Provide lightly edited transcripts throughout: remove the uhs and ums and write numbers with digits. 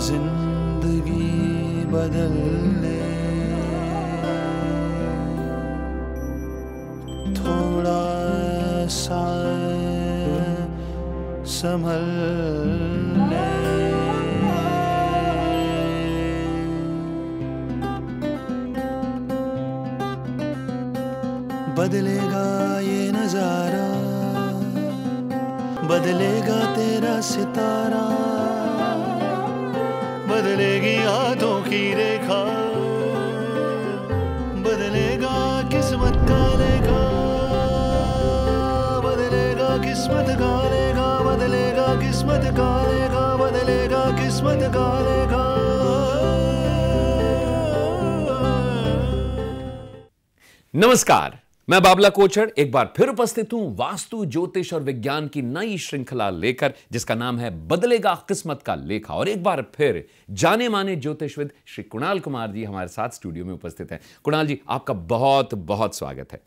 जिंदगी बदल ले, थोड़ा सा संभल ले। बदलेगा ये नजारा, बदलेगा तेरा सितारा, बदलेगी हाथों की रेखा, बदलेगा किस्मत का लेखा, बदलेगा किस्मत का लेखा, बदलेगा किस्मत का लेखा, बदलेगा किस्मत का लेखा। नमस्कार, मैं बाबला कोचर एक बार फिर उपस्थित हूं वास्तु ज्योतिष और विज्ञान की नई श्रृंखला लेकर, जिसका नाम है बदलेगा किस्मत का लेखा। और एक बार फिर जाने माने ज्योतिषविद श्री कुणाल कुमार जी हमारे साथ स्टूडियो में उपस्थित हैं। कुणाल जी, आपका बहुत बहुत स्वागत है।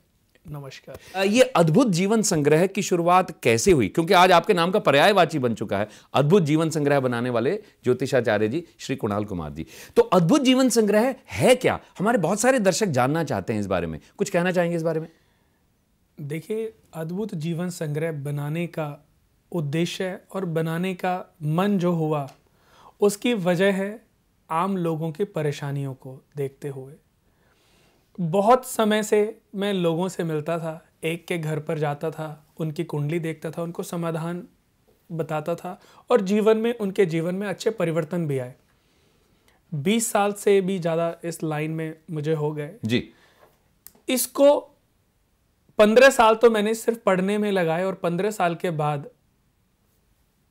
नमस्कार। ये अद्भुत जीवन संग्रह की शुरुआत कैसे हुई? क्योंकि आज आपके नाम का पर्यायवाची बन चुका है अद्भुत जीवन संग्रह बनाने वाले ज्योतिषाचार्य जी श्री कुणाल कुमार जी। तो अद्भुत जीवन संग्रह है क्या? हमारे बहुत सारे दर्शक जानना चाहते हैं इस बारे में, कुछ कहना चाहेंगे इस बारे में? देखिए, अद्भुत जीवन संग्रह बनाने का उद्देश्य और बनाने का मन जो हुआ, उसकी वजह है आम लोगों की परेशानियों को देखते हुए। बहुत समय से मैं लोगों से मिलता था, एक के घर पर जाता था, उनकी कुंडली देखता था, उनको समाधान बताता था और उनके जीवन में अच्छे परिवर्तन भी आए। 20 साल से भी ज़्यादा इस लाइन में मुझे हो गए जी। इसको 15 साल तो मैंने सिर्फ पढ़ने में लगाए और 15 साल के बाद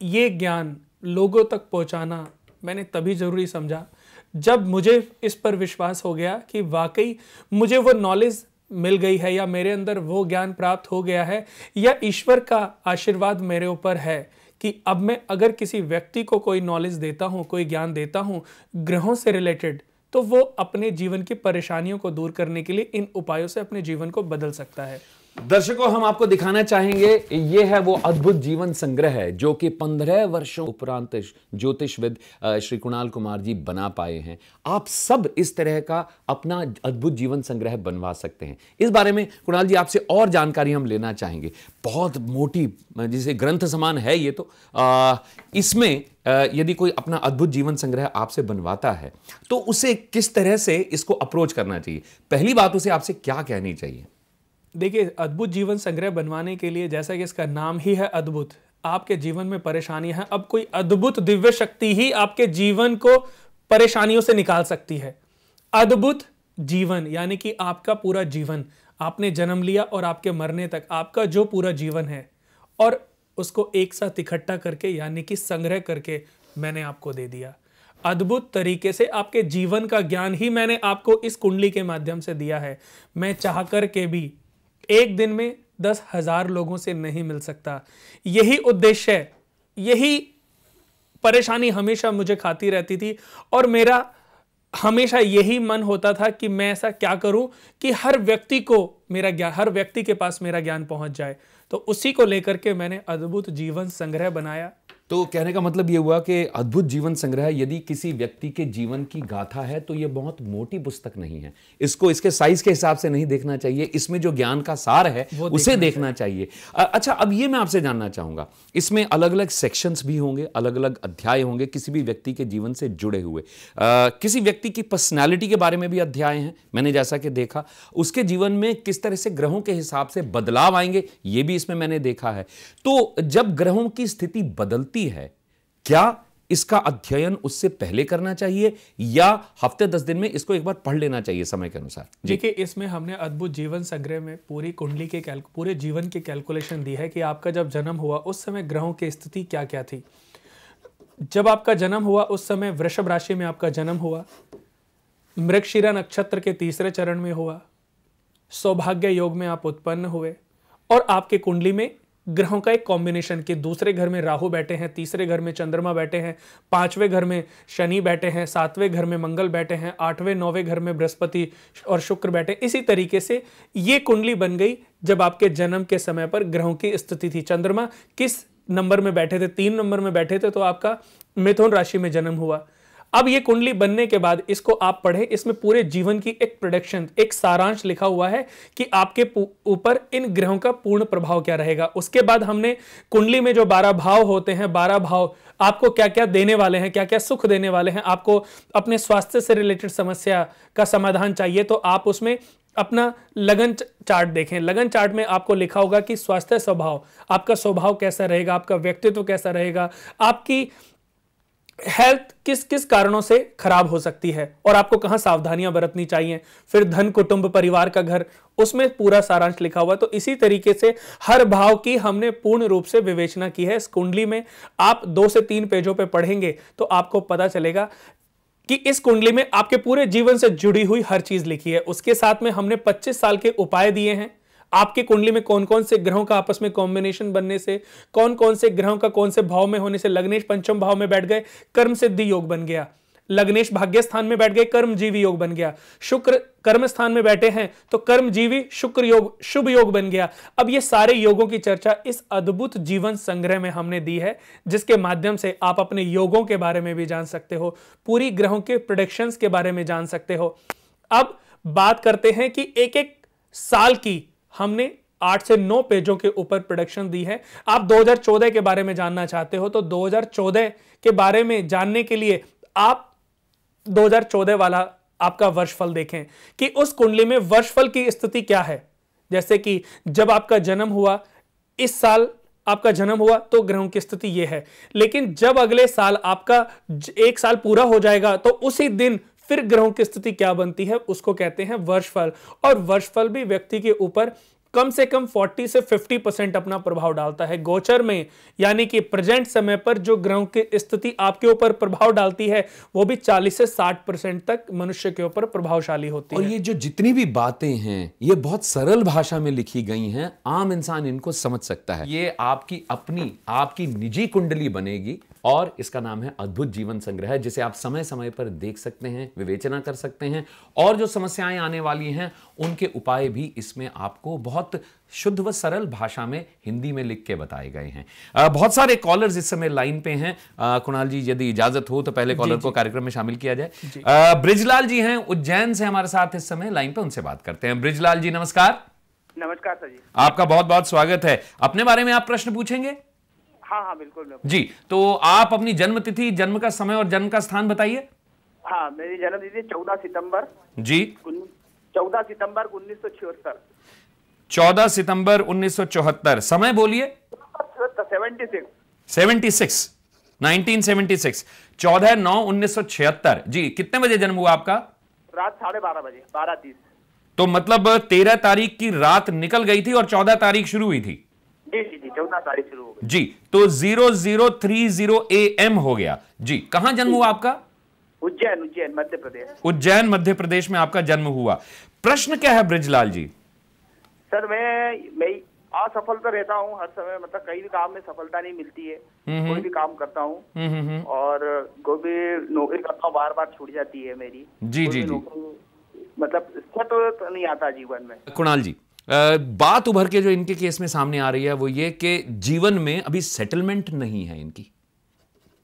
ये ज्ञान लोगों तक पहुंचाना मैंने तभी ज़रूरी समझा जब मुझे इस पर विश्वास हो गया कि वाकई मुझे वो नॉलेज मिल गई है, या मेरे अंदर वो ज्ञान प्राप्त हो गया है, या ईश्वर का आशीर्वाद मेरे ऊपर है कि अब मैं अगर किसी व्यक्ति को कोई नॉलेज देता हूँ, कोई ज्ञान देता हूँ ग्रहों से रिलेटेड, तो वो अपने जीवन की परेशानियों को दूर करने के लिए इन उपायों से अपने जीवन को बदल सकता है। दर्शकों, हम आपको दिखाना चाहेंगे, ये है वो अद्भुत जीवन संग्रह है जो कि 15 वर्षों उपरांत ज्योतिषविद श्री कुणाल कुमार जी बना पाए हैं। आप सब इस तरह का अपना अद्भुत जीवन संग्रह बनवा सकते हैं। इस बारे में कुणाल जी आपसे और जानकारी हम लेना चाहेंगे। बहुत मोटी जिसे ग्रंथ समान है ये तो, इसमें यदि कोई अपना अद्भुत जीवन संग्रह आपसे बनवाता है तो उसे किस तरह से इसको अप्रोच करना चाहिए? पहली बात, उसे आपसे क्या कहनी चाहिए? देखिए, अद्भुत जीवन संग्रह बनवाने के लिए, जैसा कि इसका नाम ही है अद्भुत, आपके जीवन में परेशानी है, अब कोई अद्भुत दिव्य शक्ति ही आपके जीवन को परेशानियों से निकाल सकती है। अद्भुत जीवन यानी कि आपका पूरा जीवन, आपने जन्म लिया और आपके मरने तक आपका जो पूरा जीवन है, और उसको एक साथ इकट्ठा करके यानी कि संग्रह करके मैंने आपको दे दिया। अद्भुत तरीके से आपके जीवन का ज्ञान ही मैंने आपको इस कुंडली के माध्यम से दिया है। मैं चाह कर के भी एक दिन में 10,000 लोगों से नहीं मिल सकता। यही उद्देश्य है, यही परेशानी हमेशा मुझे खाती रहती थी और मेरा हमेशा यही मन होता था कि मैं ऐसा क्या करूं कि हर व्यक्ति के पास मेरा ज्ञान पहुंच जाए। तो उसी को लेकर के मैंने अद्भुत जीवन संग्रह बनाया। तो कहने का मतलब यह हुआ कि अद्भुत जीवन संग्रह यदि किसी व्यक्ति के जीवन की गाथा है तो यह बहुत मोटी पुस्तक नहीं है। इसको इसके साइज के हिसाब से नहीं देखना चाहिए, इसमें जो ज्ञान का सार है उसे देखना चाहिए। अच्छा, अब ये मैं आपसे जानना चाहूंगा, इसमें अलग अलग सेक्शंस भी होंगे, अलग अलग अध्याय होंगे किसी भी व्यक्ति के जीवन से जुड़े हुए। किसी व्यक्ति की पर्सनैलिटी के बारे में भी अध्याय हैं, मैंने जैसा कि देखा। उसके जीवन में किस तरह से ग्रहों के हिसाब से बदलाव आएंगे ये भी इसमें मैंने देखा है। तो जब ग्रहों की स्थिति बदलती है, क्या इसका अध्ययन उससे पहले करना चाहिए या हफ्ते 10 दिन में इसको एक बार पढ़ लेना चाहिए समय के अनुसार? देखिए, इसमें हमने अद्भुत जीवन संग्रह में पूरी कुंडली के पूरे जीवन की कैलकुलेशन दी है कि आपका जब जन्म हुआ उस समय ग्रहों की स्थिति क्या क्या थी। जब आपका जन्म हुआ उस समय वृषभ राशि में आपका जन्म हुआ, मृगशिरा नक्षत्र के 3रे चरण में हुआ, सौभाग्य योग में आप उत्पन्न हुए और आपके कुंडली में ग्रहों का एक कॉम्बिनेशन कि दूसरे घर में राहु बैठे हैं, तीसरे घर में चंद्रमा बैठे हैं, पांचवें घर में शनि बैठे हैं, सातवें घर में मंगल बैठे हैं, आठवें नौवें घर में बृहस्पति और शुक्र बैठे। इसी तरीके से ये कुंडली बन गई जब आपके जन्म के समय पर ग्रहों की स्थिति थी। चंद्रमा किस नंबर में बैठे थे? 3 नंबर में बैठे थे, तो आपका मिथुन राशि में जन्म हुआ। अब ये कुंडली बनने के बाद इसको आप पढ़ें, इसमें पूरे जीवन की एक प्रेडिक्शन, एक सारांश लिखा हुआ है कि आपके ऊपर इन ग्रहों का पूर्ण प्रभाव क्या रहेगा। उसके बाद हमने कुंडली में जो 12 भाव होते हैं, 12 भाव आपको क्या क्या देने वाले हैं, क्या क्या सुख देने वाले हैं। आपको अपने स्वास्थ्य से रिलेटेड समस्या का समाधान चाहिए तो आप उसमें अपना लगन चार्ट देखें। लगन चार्ट में आपको लिखा होगा कि स्वास्थ्य स्वभाव, आपका स्वभाव कैसा रहेगा, आपका व्यक्तित्व कैसा रहेगा, आपकी हेल्थ किस किस कारणों से खराब हो सकती है और आपको कहां सावधानियां बरतनी चाहिए। फिर धन, कुटुंब, परिवार का घर, उसमें पूरा सारांश लिखा हुआ। तो इसी तरीके से हर भाव की हमने पूर्ण रूप से विवेचना की है इस कुंडली में। आप 2 से 3 पेजों पे पढ़ेंगे तो आपको पता चलेगा कि इस कुंडली में आपके पूरे जीवन से जुड़ी हुई हर चीज लिखी है। उसके साथ में हमने 25 साल के उपाय दिए हैं। आपके कुंडली में कौन कौन से ग्रहों का आपस में कॉम्बिनेशन बनने से, कौन कौन से ग्रहों का कौन से भाव में होने से, लग्नेश पंचम भाव में बैठ गए, कर्म सिद्धि योग बन गया। लग्नेश भाग्य स्थान में बैठ गए, कर्मजीवी योग बन गया। शुक्र कर्म स्थान में बैठे हैं तो कर्मजीवी शुक्र योग, शुभ योग बन गया। अब ये सारे योगों की चर्चा इस अद्भुत जीवन संग्रह में हमने दी है, जिसके माध्यम से आप अपने योगों के बारे में भी जान सकते हो, पूरी ग्रहों के प्रेडिक्शंस के बारे में जान सकते हो। अब बात करते हैं कि एक एक साल की हमने 8 से 9 पेजों के ऊपर प्रोडक्शन दी है। आप 2014 के बारे में जानना चाहते हो तो 2014 के बारे में जानने के लिए आप 2014 वाला आपका वर्षफल देखें कि उस कुंडली में वर्षफल की स्थिति क्या है। जैसे कि जब आपका जन्म हुआ, इस साल आपका जन्म हुआ तो ग्रहों की स्थिति यह है, लेकिन जब अगले साल आपका 1 साल पूरा हो जाएगा तो उसी दिन फिर ग्रहों की स्थिति क्या बनती है, उसको कहते हैं वर्षफल। और वर्षफल भी व्यक्ति के ऊपर कम से कम 40 से 50% अपना प्रभाव डालता है। गोचर में यानी कि प्रेजेंट समय पर जो ग्रहों की स्थिति आपके ऊपर प्रभाव डालती है वो भी 40 से 60% तक मनुष्य के ऊपर प्रभावशाली होती है। और ये जो जितनी भी बातें हैं ये बहुत सरल भाषा में लिखी गई हैं, आम इंसान इनको समझ सकता है। ये आपकी अपनी, आपकी निजी कुंडली बनेगी और इसका नाम है अद्भुत जीवन संग्रह, जिसे आप समय समय पर देख सकते हैं, विवेचना कर सकते हैं और जो समस्याएं आने वाली हैं उनके उपाय भी इसमें आपको बहुत शुद्ध व सरल भाषा में हिंदी में लिख के बताए गए हैं। बहुत सारे कॉलर्स इस समय लाइन पे हैं। कुणाल जी यदि इजाजत हो तो पहले कॉलर को कार्यक्रम में शामिल किया जाए। ब्रिजलाल जी हैं उज्जैन से हमारे साथ इस समय लाइन पे, उनसे बात करते हैं। ब्रिजलाल जी नमस्कार। नमस्कार सर जी। आपका बहुत बहुत स्वागत है। अपने बारे में आप प्रश्न पूछेंगे? हाँ बिल्कुल जी, तो आप अपनी जन्म तिथि, जन्म का समय और जन्म का स्थान बताइए। हाँ, मेरी जन्म तिथि 14 सितंबर जी 14 सितंबर 1976। 14 सितंबर 1974। समय बोलिए। 76 1976 14/9/1976। जी, कितने बजे जन्म हुआ आपका? रात 12:30 बजे, 12:30। तो मतलब 13 तारीख की रात निकल गई थी और 14 तारीख शुरू हुई थी। जी 14 तारीख शुरू हो गई। जी, तो 0030 AM हो गया। जी, कहां जन्म हुआ आपका? उज्जैन मध्य प्रदेश। उज्जैन मध्य प्रदेश में आपका जन्म हुआ। प्रश्न क्या है ब्रिजलाल जी? सर मैं असफल तो रहता हूँ हर समय, मतलब कई भी काम में सफलता नहीं मिलती है। कोई भी काम करता हूँ और कोई भी नौकरी करता हूँ, बार बार छूट जाती है मेरी। जी, मतलब तो नहीं आता जीवन में। कुणाल जी, बात उभर के जो इनके केस में सामने आ रही है वो ये कि जीवन में अभी सेटलमेंट नहीं है इनकी।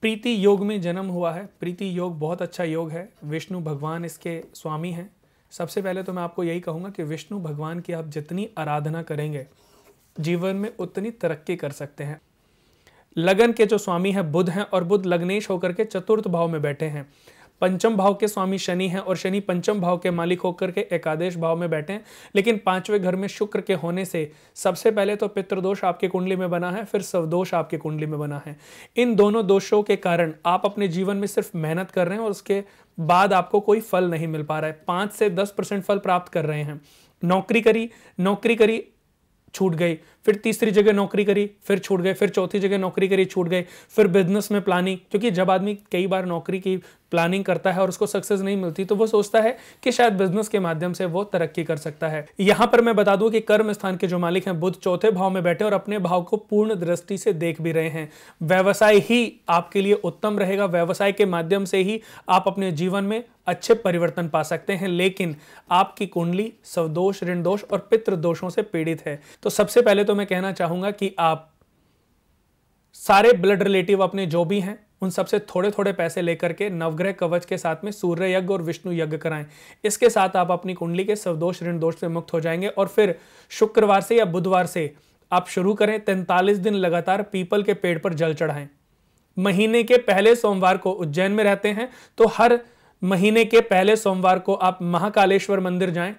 प्रीति योग में जन्म हुआ है। प्रीति योग बहुत अच्छा योग है। विष्णु भगवान इसके स्वामी हैं। सबसे पहले तो मैं आपको यही कहूँगा कि विष्णु भगवान की आप जितनी आराधना करेंगे जीवन में उतनी तरक्की कर सकते हैं। लगन के जो स्वामी हैं बुध हैं और बुध लग्नेश होकर के चतुर्थ भाव में बैठे हैं। पंचम भाव के स्वामी शनि हैं और शनि पंचम भाव के मालिक होकर के एकादश भाव में बैठे हैं। लेकिन 5वें घर में शुक्र के होने से सबसे पहले तो पितृदोष आपके कुंडली में बना है, फिर स्वदोष आपके कुंडली में बना है। इन दोनों दोषों के कारण आप अपने जीवन में सिर्फ मेहनत कर रहे हैं और उसके बाद आपको कोई फल नहीं मिल पा रहा है। 5 से 10% फल प्राप्त कर रहे हैं। नौकरी करी छूट गई, फिर तीसरी जगह नौकरी करी, फिर छूट गए, फिर चौथी जगह नौकरी करी, छूट गए, फिर बिजनेस में प्लानिंग, क्योंकि जब आदमी कई बार नौकरी की प्लानिंग करता है और उसको सक्सेस नहीं मिलती तो वो सोचता है कि शायद बिजनेस के माध्यम से वो तरक्की कर सकता है। यहां पर मैं बता दूं कि कर्म स्थान के जो मालिक हैं बुध चौथे भाव में बैठे और अपने भाव को पूर्ण दृष्टि से देख भी रहे हैं। व्यवसाय ही आपके लिए उत्तम रहेगा, व्यवसाय के माध्यम से ही आप अपने जीवन में अच्छे परिवर्तन पा सकते हैं, लेकिन आपकी कुंडली स्वदोष, ऋण दोष और पितृ दोषों से पीड़ित है। तो सबसे पहले तो मैं कहना चाहूंगा कि आप सारे ब्लड रिलेटिव अपने जो भी हैं उन सबसे थोड़े थोड़े पैसे लेकर के नवग्रह कवच के साथ में सूर्य यज्ञ और विष्णु यज्ञ कराएं। इसके साथ आप अपनी कुंडली के स्वदोष, ऋण दोष से मुक्त हो जाएंगे। और फिर शुक्रवार से या बुधवार से आप शुरू करें, 43 दिन लगातार पीपल के पेड़ पर जल चढ़ाएं। महीने के पहले सोमवार को उज्जैन में रहते हैं तो हर महीने के पहले सोमवार को आप महाकालेश्वर मंदिर जाएं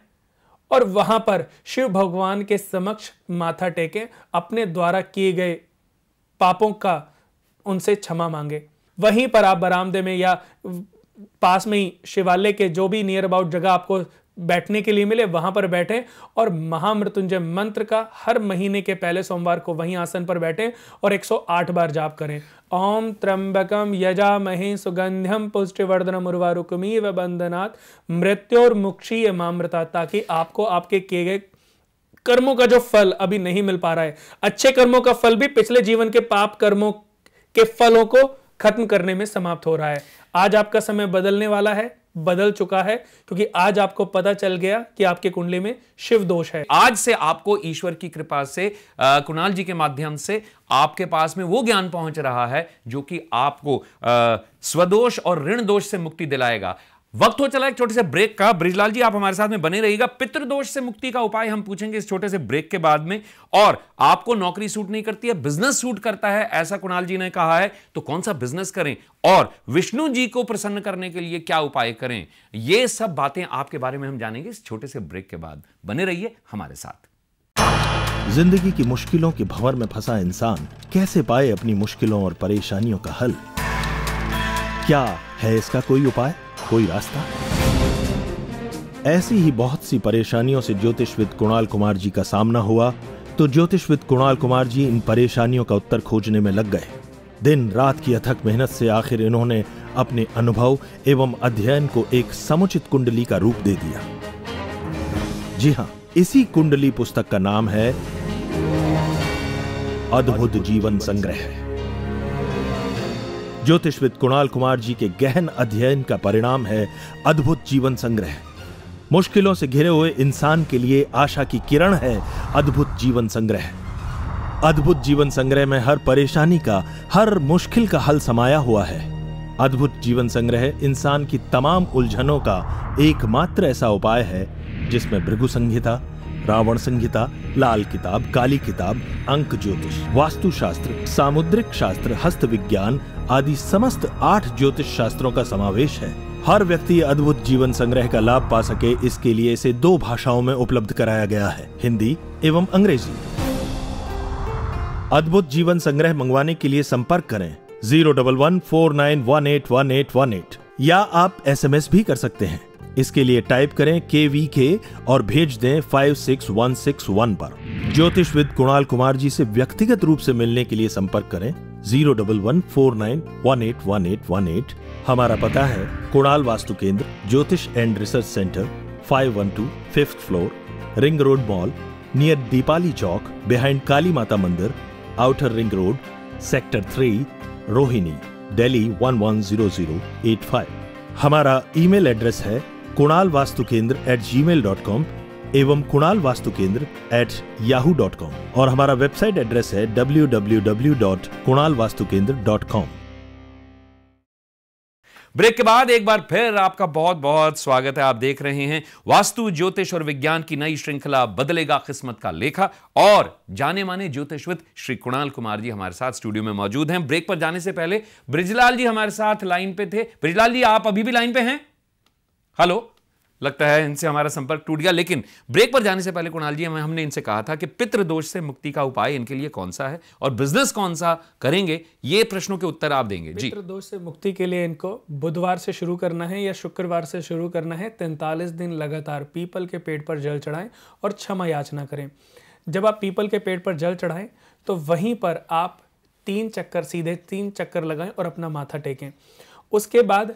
और वहां पर शिव भगवान के समक्ष माथा टेकें, अपने द्वारा किए गए पापों का उनसे क्षमा मांगे। वहीं पर आप बरामदे में या पास में ही शिवालय के जो भी नियर अबाउट जगह आपको बैठने के लिए मिले वहां पर बैठें और महामृत्युंजय मंत्र का हर महीने के पहले सोमवार को वहीं आसन पर बैठें और 108 बार जाप करें। ओम त्र्यंबकम यजामहे सुगंध्यम पुष्टिवर्धनम उर्वारुकमिव बंधनात् मृत्योर्मुक्षीय मामृता, ताकि आपको आपके किए गए कर्मों का जो फल अभी नहीं मिल पा रहा है, अच्छे कर्मों का फल भी पिछले जीवन के पाप कर्मों के फलों को खत्म करने में समाप्त हो रहा है। आज आपका समय बदलने वाला है, बदल चुका है, क्योंकि आज आपको पता चल गया कि आपके कुंडली में शिव दोष है। आज से आपको ईश्वर की कृपा से कुणाल जी के माध्यम से आपके पास में वो ज्ञान पहुंच रहा है जो कि आपको स्वदोष और ऋण दोष से मुक्ति दिलाएगा। वक्त हो चला एक छोटे से ब्रेक का। बृजलाल जी आप हमारे साथ में बने रहिएगा। पितृदोष से मुक्ति का उपाय हम पूछेंगे इस छोटे से ब्रेक के बाद में। और आपको नौकरी सूट नहीं करती है, बिजनेस सूट करता है, ऐसा कुणाल जी ने कहा है, तो कौन सा बिजनेस करें और विष्णु जी को प्रसन्न करने के लिए क्या उपाय करें, ये सब बातें आपके बारे में हम जानेंगे इस छोटे से ब्रेक के बाद। बने रहिए हमारे साथ। जिंदगी की मुश्किलों के भंवर में फंसा इंसान कैसे पाए अपनी मुश्किलों और परेशानियों का हल? क्या है इसका कोई उपाय, कोई रास्ता? ऐसी ही बहुत सी परेशानियों से ज्योतिषविद कुणाल कुमार जी का सामना हुआ तो ज्योतिषविद कुणाल कुमार जी इन परेशानियों का उत्तर खोजने में लग गए। दिन रात की अथक मेहनत से आखिर इन्होंने अपने अनुभव एवं अध्ययन को एक समुचित कुंडली का रूप दे दिया। जी हां, इसी कुंडली पुस्तक का नाम है अद्भुत जीवन संग्रह। ज्योतिषविद कुणाल कुमार जी के गहन अध्ययन का परिणाम है अद्भुत जीवन संग्रह। मुश्किलों से घिरे हुए इंसान के लिए आशा की किरण है अद्भुत जीवन संग्रह। अद्भुत जीवन संग्रह में हर परेशानी का, हर मुश्किल का हल समाया हुआ है। अद्भुत जीवन संग्रह इंसान की तमाम उलझनों का एकमात्र ऐसा उपाय है जिसमें भृगु संहिता, रावण संहिता, लाल किताब, काली किताब, अंक ज्योतिष, वास्तु शास्त्र, सामुद्रिक शास्त्र, हस्त विज्ञान आदि समस्त 8 ज्योतिष शास्त्रों का समावेश है। हर व्यक्ति अद्भुत जीवन संग्रह का लाभ पा सके, इसके लिए इसे 2 भाषाओं में उपलब्ध कराया गया है, हिंदी एवं अंग्रेजी। अद्भुत जीवन संग्रह मंगवाने के लिए संपर्क करें 01149181818 या आप SMS भी कर सकते हैं। इसके लिए टाइप करें KVK और भेज दें 56161 पर। ज्योतिषविद कुणाल कुमार जी से व्यक्तिगत रूप से मिलने के लिए संपर्क करें 01149181818। हमारा पता है Kunal Vastu Kendra, Jyotish and research centre, 512 5th floor, ring road mall, near Deepali Chowk, behind Kali Mata Mandir, outer ring road, sector 3, Rohini, Delhi 110085। हमारा ईमेल एड्रेस है kunalvastukendra@gmail.com एवं kunalvastukendra@yahoo.com और हमारा वेबसाइट एड्रेस है www.kunalvastukendra.com। ब्रेक के बाद एक बार फिर आपका बहुत बहुत स्वागत है। आप देख रहे हैं वास्तु, ज्योतिष और विज्ञान की नई श्रृंखला बदलेगा किस्मत का लेखा, और जाने माने ज्योतिषविद श्री कुणाल कुमार जी हमारे साथ स्टूडियो में मौजूद हैं। ब्रेक पर जाने से पहले बृजलाल जी हमारे साथ लाइन पे थे। बृजलाल जी आप अभी भी लाइन पे हैं? हेलो, लगता है इनसे हमारा संपर्क टूट गया। लेकिन ब्रेक पर जाने से पहले कुणाल जी हमने इनसे कहा था कि पितृदोष से मुक्ति का उपाय इनके लिए कौन सा है और बिजनेस कौन सा करेंगे, ये प्रश्नों के उत्तर आप देंगे। जी, पितृदोष से मुक्ति के लिए इनको बुधवार से शुरू करना है या शुक्रवार से शुरू करना है। 43 दिन लगातार पीपल के पेड़ पर जल चढ़ाएं और क्षमा याचना करें। जब आप पीपल के पेड़ पर जल चढ़ाएं तो वहीं पर आप 3 चक्कर, सीधे 3 चक्कर लगाएं और अपना माथा टेकें। उसके बाद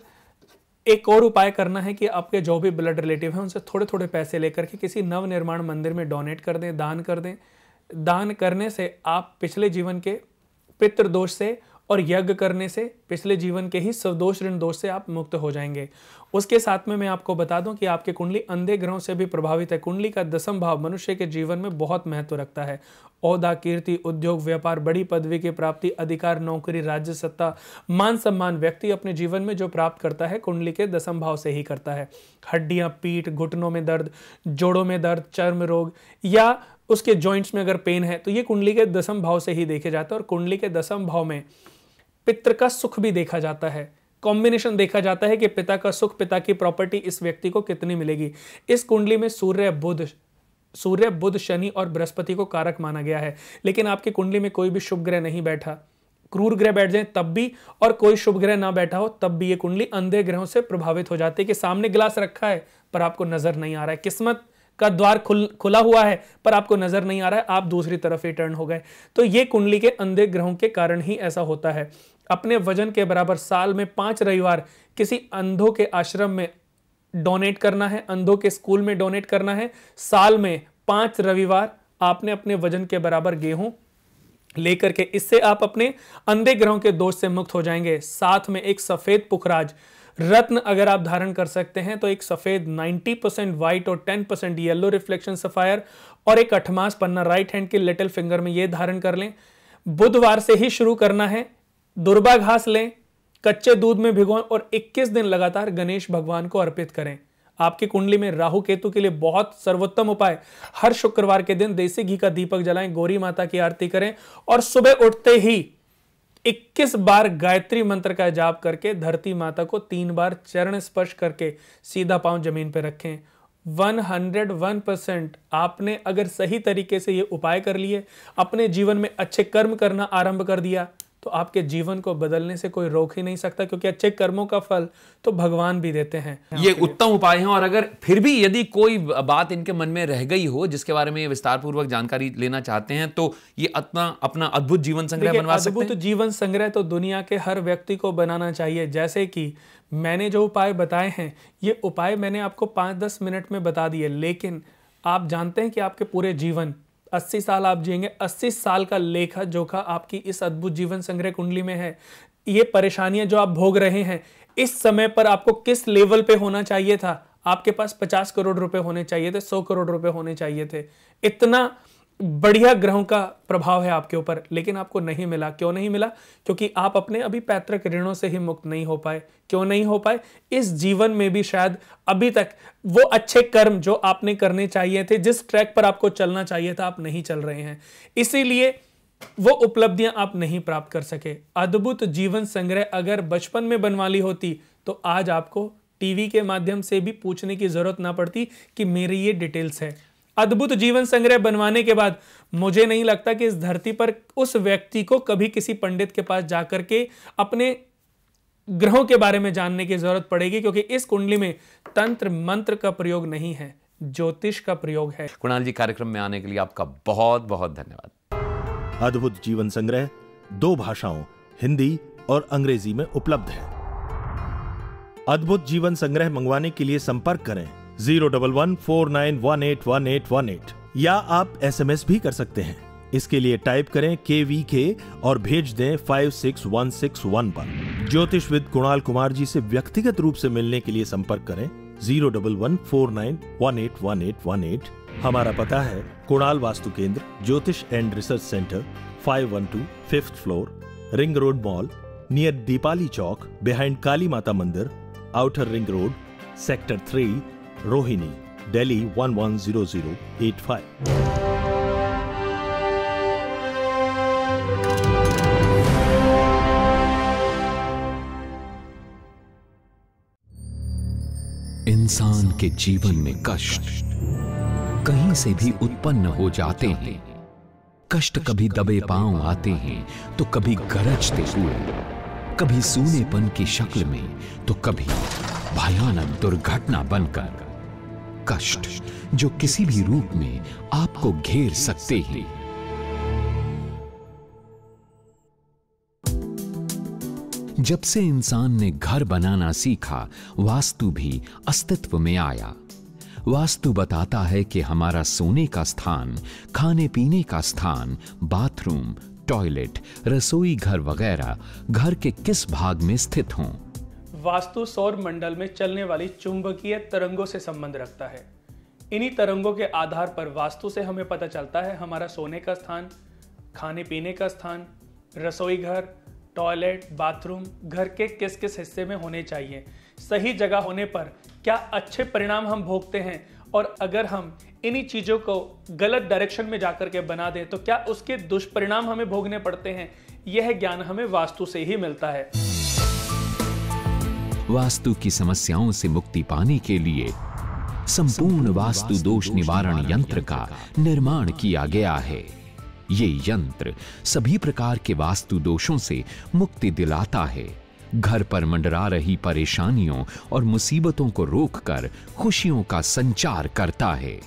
एक और उपाय करना है कि आपके जो भी ब्लड रिलेटिव हैं उनसे थोड़े थोड़े पैसे लेकर के किसी नवनिर्माण मंदिर में डोनेट कर दें, दान कर दें। दान करने से आप पिछले जीवन के पितृदोष से और यज्ञ करने से पिछले जीवन के ही स्वदोष ऋण दोष से आप मुक्त हो जाएंगे। उसके साथ में मैं आपको बता दूं कि आपकी कुंडली अंधे ग्रहों से भी प्रभावित है। कुंडली का 10वां भाव मनुष्य के जीवन में बहुत महत्व रखता है। औहदा, कीर्ति, उद्योग, व्यापार, बड़ी पदवी की प्राप्ति, अधिकार, नौकरी, राज्य सत्ता, मान सम्मान व्यक्ति अपने जीवन में जो प्राप्त करता है कुंडली के 10वें भाव से ही करता है। हड्डियां, पीठ, घुटनों में दर्द, जोड़ों में दर्द, चर्म रोग या उसके जॉइंट्स में अगर पेन है तो ये कुंडली के 10वें भाव से ही देखे जाता है। और कुंडली के 10वें भाव में पितृ का सुख भी देखा जाता है। कॉम्बिनेशन देखा जाता है कि पिता का सुख, पिता की प्रॉपर्टी इस व्यक्ति को कितनी मिलेगी। इस कुंडली में सूर्य, बुध, शनि और बृहस्पति को कारक माना गया है। लेकिन आपकी कुंडली में कोई भी शुभ ग्रह नहीं बैठा, क्रूर ग्रह बैठ जाए तब भी, और कोई शुभ ग्रह ना बैठा हो तब भी ये कुंडली अंधे ग्रहों से प्रभावित हो जाती है कि सामने गिलास रखा है पर आपको नजर नहीं आ रहा है, किस्मत का द्वार खुला हुआ है पर आपको नजर नहीं आ रहा है, आप दूसरी तरफ ही टर्न हो गए। तो ये कुंडली के अंधे ग्रहों के कारण ही ऐसा होता है। अपने वजन के बराबर साल में 5 रविवार किसी अंधों के आश्रम में डोनेट करना है, अंधों के स्कूल में डोनेट करना है। साल में 5 रविवार आपने अपने वजन के बराबर गेहूं लेकर के, इससे आप अपने अंधे ग्रहों के दोष से मुक्त हो जाएंगे। साथ में एक सफेद पुखराज रत्न अगर आप धारण कर सकते हैं तो एक सफेद 90% व्हाइट और 10% येलो रिफ्लेक्शन सफायर और एक 8 मास पन्ना राइट हैंड के लिटिल फिंगर में ये धारण कर लें। बुधवार से ही शुरू करना है। दुर्बा घास लें, कच्चे दूध में भिगोएं और 21 दिन लगातार गणेश भगवान को अर्पित करें। आपकी कुंडली में राहु केतु के लिए बहुत सर्वोत्तम उपाय, हर शुक्रवार के दिन देसी घी का दीपक जलाएं, गौरी माता की आरती करें और सुबह उठते ही 21 बार गायत्री मंत्र का जाप करके धरती माता को 3 बार चरण स्पर्श करके सीधा पांव जमीन पर रखें। 101% आपने अगर सही तरीके से ये उपाय कर लिए, अपने जीवन में अच्छे कर्म करना आरंभ कर दिया तो आपके जीवन को बदलने से कोई रोक ही नहीं सकता, क्योंकि अच्छे कर्मों का फल तो भगवान भी देते हैं। ये उत्तम उपाय हैं। और अगर फिर भी यदि कोई बात इनके मन में रह गई हो जिसके बारे में विस्तार पूर्वक जानकारी लेना चाहते हैं तो ये अपना अद्भुत जीवन संग्रह बनवा सकते हैं। अद्भुत जीवन संग्रह तो दुनिया के हर व्यक्ति को बनाना चाहिए। जैसे कि मैंने जो उपाय बताए हैं, ये उपाय मैंने आपको 5-10 मिनट में बता दिए, लेकिन आप जानते हैं कि आपके पूरे जीवन 80 साल आप जिएंगे। 80 साल का लेखा जोखा आपकी इस अद्भुत जीवन संग्रह कुंडली में है। ये परेशानियां जो आप भोग रहे हैं, इस समय पर आपको किस लेवल पे होना चाहिए था? आपके पास 50 करोड़ रुपए होने चाहिए थे, 100 करोड़ रुपए होने चाहिए थे। इतना बढ़िया ग्रहों का प्रभाव है आपके ऊपर, लेकिन आपको नहीं मिला। क्यों नहीं मिला? क्योंकि आप अपने अभी पैतृक ऋणों से ही मुक्त नहीं हो पाए। क्यों नहीं हो पाए? इस जीवन में भी शायद अभी तक वो अच्छे कर्म जो आपने करने चाहिए थे, जिस ट्रैक पर आपको चलना चाहिए था, आप नहीं चल रहे हैं। इसीलिए वो उपलब्धियां आप नहीं प्राप्त कर सके। अद्भुत जीवन संग्रह अगर बचपन में बनवा ली होती तो आज आपको टीवी के माध्यम से भी पूछने की जरूरत ना पड़ती कि मेरी ये डिटेल्स है। अद्भुत जीवन संग्रह बनवाने के बाद मुझे नहीं लगता कि इस धरती पर उस व्यक्ति को कभी किसी पंडित के पास जाकर के अपने ग्रहों के बारे में जानने की जरूरत पड़ेगी, क्योंकि इस कुंडली में तंत्र मंत्र का प्रयोग नहीं है, ज्योतिष का प्रयोग है। कुणाल जी, कार्यक्रम में आने के लिए आपका बहुत बहुत धन्यवाद। अद्भुत जीवन संग्रह 2 भाषाओं हिंदी और अंग्रेजी में उपलब्ध है। अद्भुत जीवन संग्रह मंगवाने के लिए संपर्क करें 01149181818 या आप SMS भी कर सकते हैं। इसके लिए टाइप करें KVK और भेज दें 56161 पर। ज्योतिषविद कुणाल कुमार जी से व्यक्तिगत रूप से मिलने के लिए संपर्क करें 01149181818। हमारा पता है Kunal Vastu Kendra, Jyotish and research centre, 512 5th floor, ring road mall, near Deepali Chowk, behind Kali Mata Mandir, outer ring road, sector 3, Rohini, Delhi 110085। इंसान के जीवन में कष्ट कहीं से भी उत्पन्न हो जाते हैं। कष्ट कभी दबे पांव आते हैं तो कभी गरजते हुए, कभी सूनेपन की शक्ल में तो कभी भयानक दुर्घटना बनकर। कष्ट जो किसी भी रूप में आपको घेर सकते हैं। जब से इंसान ने घर बनाना सीखा, वास्तु भी अस्तित्व में आया। वास्तु बताता है कि हमारा सोने का स्थान, खाने पीने का स्थान, बाथरूम, टॉयलेट, रसोई घर वगैरह घर के किस भाग में स्थित हों। वास्तु सौर मंडल में चलने वाली चुंबकीय तरंगों से संबंध रखता है। इन्हीं तरंगों के आधार पर वास्तु से हमें पता चलता है हमारा सोने का स्थान, खाने पीने का स्थान, रसोई घर, टॉयलेट, बाथरूम घर के किस किस हिस्से में होने चाहिए। सही जगह होने पर क्या अच्छे परिणाम हम भोगते हैं, और अगर हम इन्हीं चीजों को गलत डायरेक्शन में जाकर के बना दें तो क्या उसके दुष्परिणाम हमें भोगने पड़ते हैं। यह ज्ञान हमें वास्तु से ही मिलता है। वास्तु की समस्याओं से मुक्ति पाने के लिए संपूर्ण वास्तु दोष निवारण यंत्र का निर्माण किया गया है। ये यंत्र सभी प्रकार के वास्तु दोषों से मुक्ति दिलाता है, घर पर मंडरा रही परेशानियों और मुसीबतों को रोककर खुशियों का संचार करता है।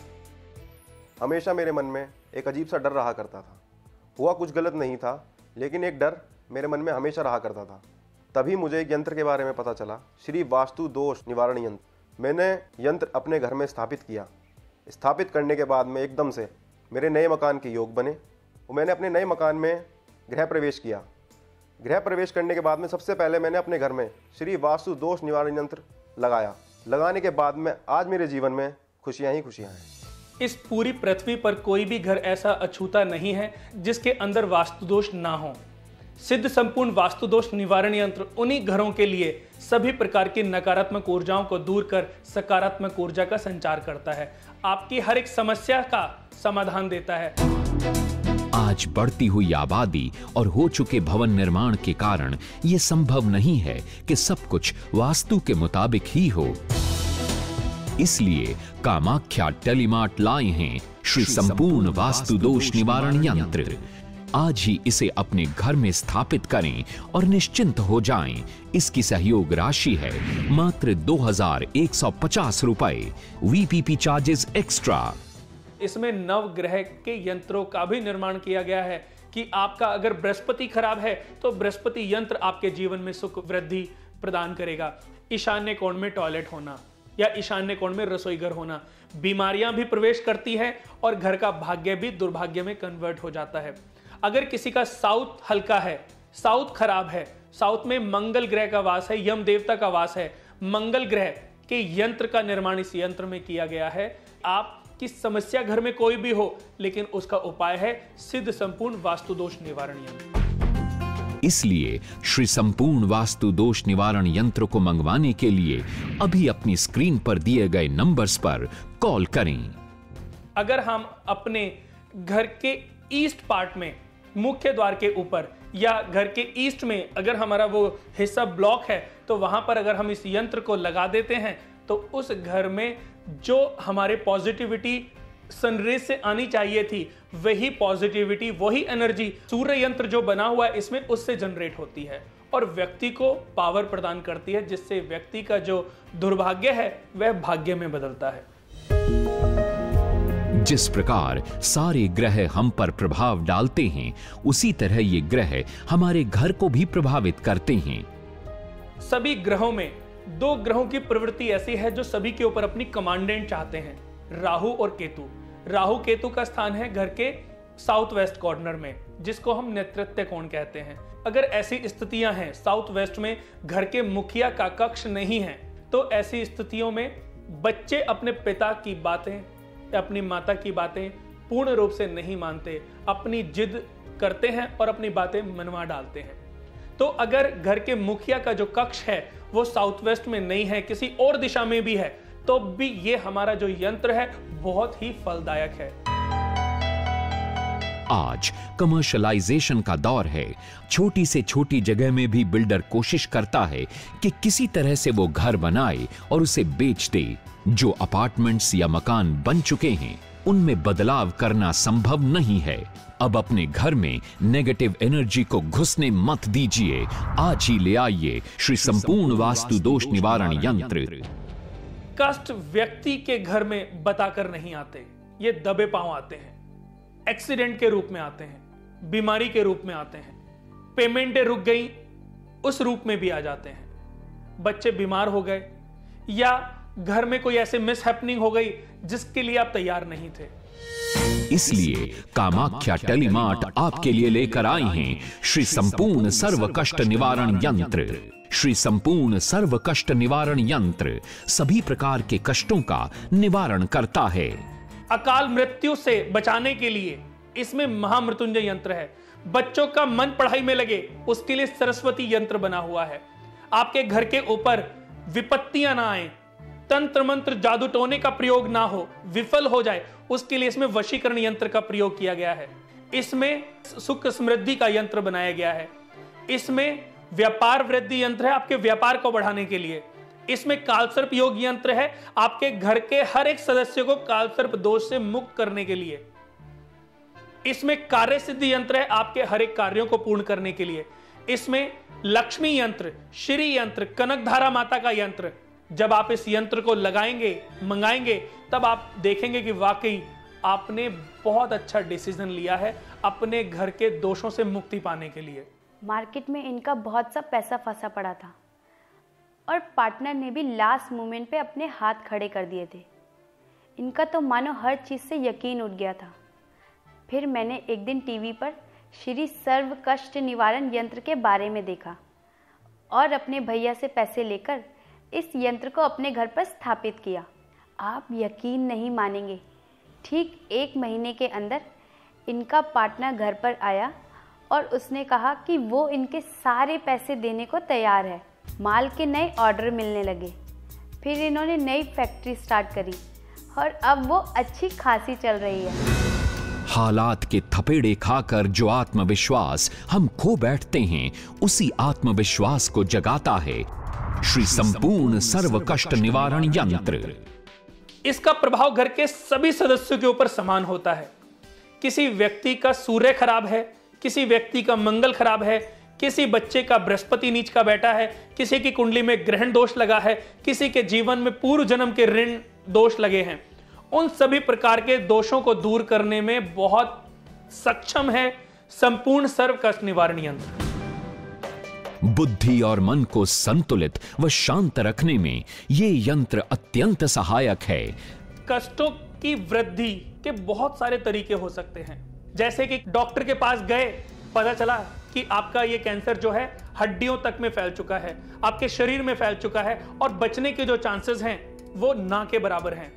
हमेशा मेरे मन में एक अजीब सा डर रहा करता था। हुआ कुछ गलत नहीं था, लेकिन एक डर मेरे मन में हमेशा रहा करता था। तभी मुझे एक यंत्र के बारे में पता चला, श्री वास्तु दोष निवारण यंत्र। मैंने यंत्र अपने घर में स्थापित किया। स्थापित करने के बाद में एकदम से मेरे नए मकान के योग बने। मैंने अपने नए मकान में गृह प्रवेश किया। गृह प्रवेश करने के बाद में सबसे पहले मैंने अपने घर में श्री वास्तु दोष निवारण यंत्र लगाया। लगाने के बाद में आज मेरे जीवन में खुशियां ही खुशियां हैं। इस पूरी पृथ्वी पर कोई भी घर ऐसा अछूता नहीं है जिसके अंदर वास्तु दोष ना हो। सिद्ध संपूर्ण वास्तु दोष निवारण यंत्र उन्हीं घरों के लिए सभी प्रकार की नकारात्मक ऊर्जाओं को दूर कर सकारात्मक ऊर्जा का संचार करता है, आपकी हर एक समस्या का समाधान देता है। आज बढ़ती हुई आबादी और हो चुके भवन निर्माण के कारण यह संभव नहीं है कि सब कुछ वास्तु के मुताबिक ही हो। इसलिए कामाख्या टेलीमार्ट लाए हैं श्री संपूर्ण वास्तु दोष निवारण यंत्र। आज ही इसे अपने घर में स्थापित करें और निश्चिंत हो जाएं। इसकी सहयोग राशि है मात्र 2150 रुपए, वीपीपी चार्जेस एक्स्ट्रा। इसमें नवग्रह के यंत्रों का भी निर्माण किया गया है कि आपका अगर बृहस्पति खराब है तो बृहस्पति यंत्र आपके जीवन में सुख वृद्धि प्रदान करेगा। ईशान्य कोण में टॉयलेट होना या ईशान्य कोण में रसोई घर होना बीमारियां भी प्रवेश करती है और घर का भाग्य भी दुर्भाग्य में कन्वर्ट हो जाता है। अगर किसी का साउथ हल्का है, साउथ खराब है, साउथ में मंगल ग्रह का वास है, यम देवता का वास है, मंगल ग्रह के यंत्र का निर्माण इस यंत्र में किया गया है। आप कि समस्या घर में कोई भी हो, लेकिन उसका उपाय है सिद्ध संपूर्ण वास्तु दोष निवारण यंत्र। इसलिए श्री संपूर्ण वास्तु दोष निवारण यंत्र को मंगवाने के लिए अभी अपनी स्क्रीन पर दिए गए नंबर्स पर कॉल करें। अगर हम अपने घर के ईस्ट पार्ट में, मुख्य द्वार के ऊपर या घर के ईस्ट में अगर हमारा वो हिस्सा ब्लॉक है, तो वहां पर अगर हम इस यंत्र को लगा देते हैं तो उस घर में जो हमारे पॉजिटिविटी सनरेज से आनी चाहिए थी, वही पॉजिटिविटी, वही एनर्जी सूर्य यंत्र जो बना हुआ है इसमें उससे जनरेट होती है और व्यक्ति को पावर प्रदान करती है, जिससे व्यक्ति का जो दुर्भाग्य है वह भाग्य में बदलता है। जिस प्रकार सारे ग्रह हम पर प्रभाव डालते हैं, उसी तरह ये ग्रह हमारे घर को भी प्रभावित करते हैं। सभी ग्रहों में दो ग्रहों की प्रवृत्ति ऐसी है जो सभी के ऊपर अपनी कमांडेंट चाहते हैं, राहु और केतु। राहु केतु का स्थान है घर के साउथ वेस्ट कॉर्नर में, जिसको हम नेतृत्व कोण कहते हैं। अगर ऐसी स्थितियां हैं, साउथ वेस्ट में घर के मुखिया का कक्ष नहीं है, तो ऐसी स्थितियों में बच्चे अपने पिता की बातें, अपनी माता की बातें पूर्ण रूप से नहीं मानते, अपनी जिद करते हैं और अपनी बातें मनवा डालते हैं। तो अगर घर के मुखिया का जो कक्ष है वो साउथ वेस्ट में नहीं है, किसी और दिशा में भी है, तो भी ये हमारा जो यंत्र है बहुत ही फलदायक है। आज कमर्शलाइजेशन का दौर है। छोटी से छोटी जगह में भी बिल्डर कोशिश करता है कि किसी तरह से वो घर बनाए और उसे बेच दे। जो अपार्टमेंट्स या मकान बन चुके हैं उनमें बदलाव करना संभव नहीं है। अब अपने घर में नेगेटिव एनर्जी को घुसने मत दीजिए। आज ही ले आइए श्री संपूर्ण वास्तु दोष निवारण यंत्र। कष्ट व्यक्ति के घर में बताकर नहीं आते, ये दबे पांव आते हैं, एक्सीडेंट के रूप में आते हैं, बीमारी के रूप में आते हैं, पेमेंटें रुक गई उस रूप में भी आ जाते हैं, बच्चे बीमार हो गए या घर में कोई ऐसे मिसहैपनिंग हो गई जिसके लिए आप तैयार नहीं थे। इसलिए कामाख्या टेलीमार्ट आपके लिए लेकर आई हैं श्री संपूर्ण सर्व कष्ट निवारण यंत्र। श्री संपूर्ण सर्व कष्ट निवारण यंत्र सभी प्रकार के कष्टों का निवारण करता है। अकाल मृत्यु से बचाने के लिए इसमें महामृत्युंजय यंत्र है। बच्चों का मन पढ़ाई में लगे उसके लिए सरस्वती यंत्र बना हुआ है। आपके घर के ऊपर विपत्तियां ना आए, तंत्र मंत्र जादू टोने का प्रयोग ना हो, विफल हो जाए, उसके लिए इसमें वशीकरण यंत्र का प्रयोग किया गया है। इसमें सुख समृद्धि का यंत्र बनाया गया है। इसमें व्यापार वृद्धि यंत्र है आपके व्यापार को बढ़ाने के लिए। इसमें कालसर्प योग यंत्र है आपके घर के हर एक सदस्य को कालसर्प दोष से मुक्त करने के लिए। इसमें कार्य सिद्धि यंत्र है आपके हर एक कार्यों को पूर्ण करने के लिए। इसमें लक्ष्मी यंत्र, श्री यंत्र, कनक धारा माता का यंत्र, जब आप इस यंत्र को लगाएंगे, मंगाएंगे, तब आप देखेंगे कि वाकई आपने बहुत अच्छा डिसीजन लिया है अपने घर के दोषों से मुक्ति पाने के लिए। मार्केट में इनका बहुत सा पैसा फंसा पड़ा था और पार्टनर ने भी लास्ट मोमेंट पे अपने हाथ खड़े कर दिए थे। इनका तो मानो हर चीज़ से यकीन उठ गया था। फिर मैंने एक दिन टीवी पर श्री सर्व कष्ट निवारण यंत्र के बारे में देखा और अपने भैया से पैसे लेकर इस यंत्र को अपने घर पर स्थापित किया। आप यकीन नहीं मानेंगे, ठीक 1 महीने के अंदर इनका पार्टनर घर पर आया और उसने कहा कि वो इनके सारे पैसे देने को तैयार है। माल के नए ऑर्डर मिलने लगे। फिर इन्होंने नई फैक्ट्री स्टार्ट करी और अब वो अच्छी खासी चल रही है। हालात के थपेड़े खाकर जो आत्मविश्वास हम खो बैठते हैं, उसी आत्मविश्वास को जगाता है श्री संपूर्ण सर्व कष्ट निवारण यंत्र। इसका प्रभाव घर के सभी सदस्यों के ऊपर समान होता है। किसी व्यक्ति का सूर्य खराब है, किसी व्यक्ति का मंगल खराब है, किसी बच्चे का बृहस्पति नीच का बैठा है, किसी की कुंडली में ग्रहण दोष लगा है, किसी के जीवन में पूर्व जन्म के ऋण दोष लगे हैं, उन सभी प्रकार के दोषों को दूर करने में बहुत सक्षम है संपूर्ण सर्व कष्ट निवारण यंत्र। बुद्धि और मन को संतुलित व शांत रखने में ये यंत्र अत्यंत सहायक है। कष्टों की वृद्धि के बहुत सारे तरीके हो सकते हैं। जैसे कि डॉक्टर के पास गए, पता चला कि आपका ये कैंसर जो है हड्डियों तक में फैल चुका है, आपके शरीर में फैल चुका है और बचने के जो चांसेस हैं वो ना के बराबर हैं।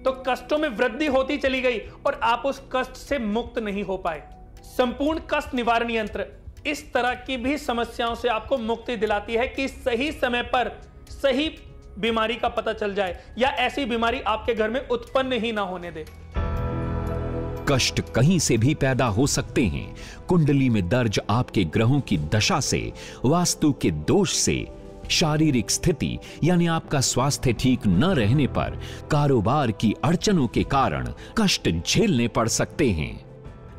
तो कष्टों में वृद्धि होती चली गई और आप उस कष्ट से मुक्त नहीं हो पाए। संपूर्ण कष्ट निवारण यंत्र इस तरह की भी समस्याओं से आपको मुक्ति दिलाती है कि सही समय पर सही बीमारी का पता चल जाए या ऐसी बीमारी आपके घर में उत्पन्न ही ना होने दे। कष्ट कहीं से भी पैदा हो सकते हैं। कुंडली में दर्ज आपके ग्रहों की दशा से, वास्तु के दोष से, शारीरिक स्थिति यानी आपका स्वास्थ्य ठीक न रहने पर, कारोबार की अड़चनों के कारण कष्ट झेलने पड़ सकते हैं।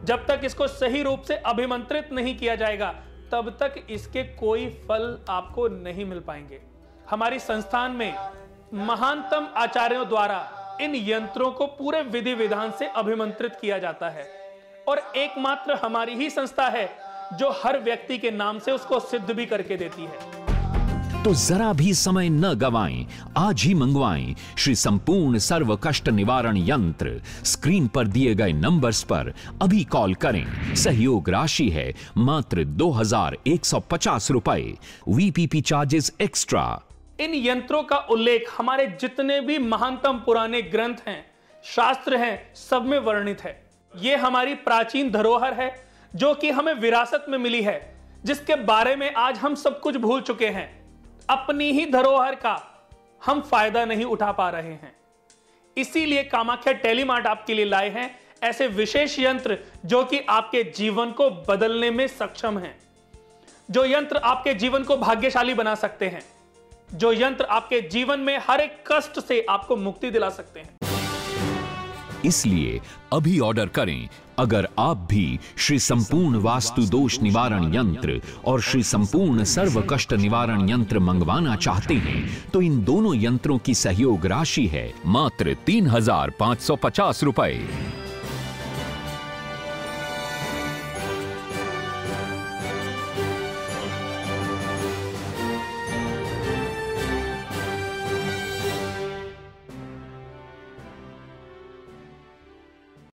जब तक इसको सही रूप से अभिमंत्रित नहीं किया जाएगा तब तक इसके कोई फल आपको नहीं मिल पाएंगे। हमारी संस्थान में महानतम आचार्यों द्वारा इन यंत्रों को पूरे विधि विधान से अभिमंत्रित किया जाता है और एकमात्र हमारी ही संस्था है जो हर व्यक्ति के नाम से उसको सिद्ध भी करके देती है। तो जरा भी समय न गवाएं, आज ही मंगवाएं श्री संपूर्ण सर्व कष्ट निवारण यंत्र। स्क्रीन पर दिए गए नंबर्स पर अभी कॉल करें। सहयोग राशि है मात्र 2150 रुपए, वीपीपी चार्जेस एक्स्ट्रा। इन यंत्रों का उल्लेख हमारे जितने भी महानतम पुराने ग्रंथ हैं, शास्त्र हैं, सब में वर्णित है। ये हमारी प्राचीन धरोहर है जो कि हमें विरासत में मिली है, जिसके बारे में आज हम सब कुछ भूल चुके हैं। अपनी ही धरोहर का हम फायदा नहीं उठा पा रहे हैं। इसीलिए कामाख्या टेलीमार्ट आपके लिए लाए हैं ऐसे विशेष यंत्र जो कि आपके जीवन को बदलने में सक्षम हैं, जो यंत्र आपके जीवन को भाग्यशाली बना सकते हैं, जो यंत्र आपके जीवन में हर एक कष्ट से आपको मुक्ति दिला सकते हैं। इसलिए अभी ऑर्डर करें, अगर आप भी श्री संपूर्ण वास्तु दोष निवारण यंत्र और श्री संपूर्ण सर्व कष्ट निवारण यंत्र मंगवाना चाहते हैं तो इन दोनों यंत्रों की सहयोग राशि है मात्र 3,550 रुपए।